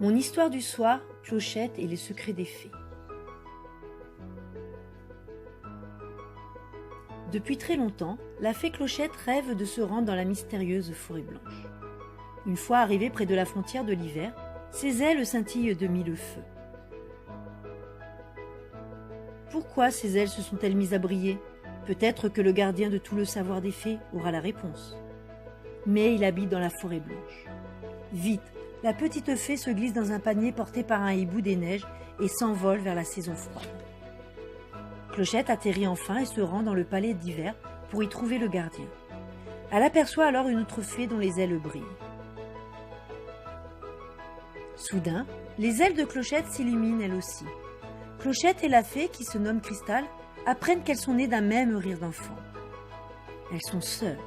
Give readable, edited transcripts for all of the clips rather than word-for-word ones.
Mon histoire du soir, Clochette et les secrets des fées. Depuis très longtemps, la fée Clochette rêve de se rendre dans la mystérieuse forêt blanche. Une fois arrivée près de la frontière de l'hiver, ses ailes scintillent de mille feux. Pourquoi ses ailes se sont-elles mises à briller? Peut-être que le gardien de tout le savoir des fées aura la réponse. Mais il habite dans la forêt blanche. Vite, la petite fée se glisse dans un panier porté par un hibou des neiges et s'envole vers la saison froide. Clochette atterrit enfin et se rend dans le palais d'hiver pour y trouver le gardien. Elle aperçoit alors une autre fée dont les ailes brillent. Soudain, les ailes de Clochette s'illuminent elles aussi. Clochette et la fée, qui se nomme Cristal, apprennent qu'elles sont nées d'un même rire d'enfant. Elles sont sœurs.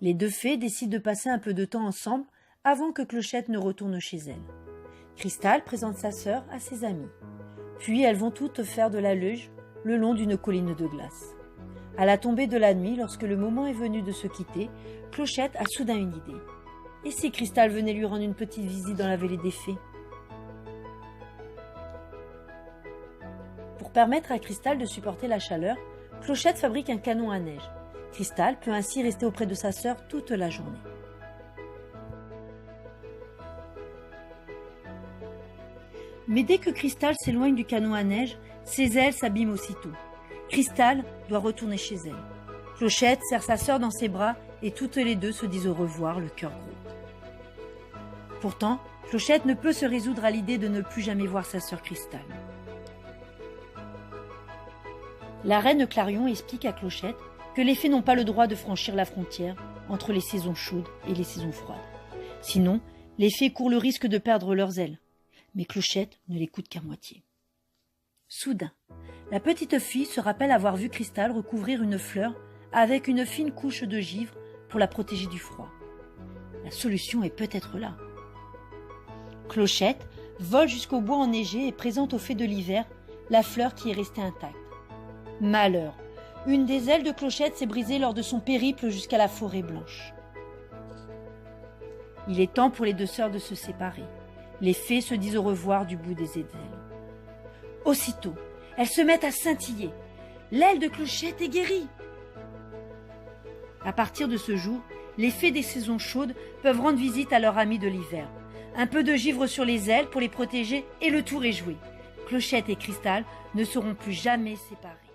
Les deux fées décident de passer un peu de temps ensemble avant que Clochette ne retourne chez elle. Cristal présente sa sœur à ses amis. Puis elles vont toutes faire de la luge le long d'une colline de glace. À la tombée de la nuit, lorsque le moment est venu de se quitter, Clochette a soudain une idée. Et si Cristal venait lui rendre une petite visite dans la vallée des fées? Pour permettre à Cristal de supporter la chaleur, Clochette fabrique un canon à neige. Cristal peut ainsi rester auprès de sa sœur toute la journée. Mais dès que Cristal s'éloigne du canon à neige, ses ailes s'abîment aussitôt. Cristal doit retourner chez elle. Clochette serre sa sœur dans ses bras et toutes les deux se disent au revoir, le cœur gros. Pourtant, Clochette ne peut se résoudre à l'idée de ne plus jamais voir sa sœur Cristal. La reine Clarion explique à Clochette que les fées n'ont pas le droit de franchir la frontière entre les saisons chaudes et les saisons froides. Sinon, les fées courent le risque de perdre leurs ailes. Mais Clochette ne l'écoute qu'à moitié. Soudain, la petite fille se rappelle avoir vu Cristal recouvrir une fleur avec une fine couche de givre pour la protéger du froid. La solution est peut-être là. Clochette vole jusqu'au bois enneigé et présente aux fées de l'hiver la fleur qui est restée intacte. Malheur, une des ailes de Clochette s'est brisée lors de son périple jusqu'à la forêt blanche. Il est temps pour les deux sœurs de se séparer. Les fées se disent au revoir du bout des ailes. Aussitôt, elles se mettent à scintiller. L'aile de Clochette est guérie. À partir de ce jour, les fées des saisons chaudes peuvent rendre visite à leurs amis de l'hiver. Un peu de givre sur les ailes pour les protéger et le tour est joué. Clochette et Cristal ne seront plus jamais séparés.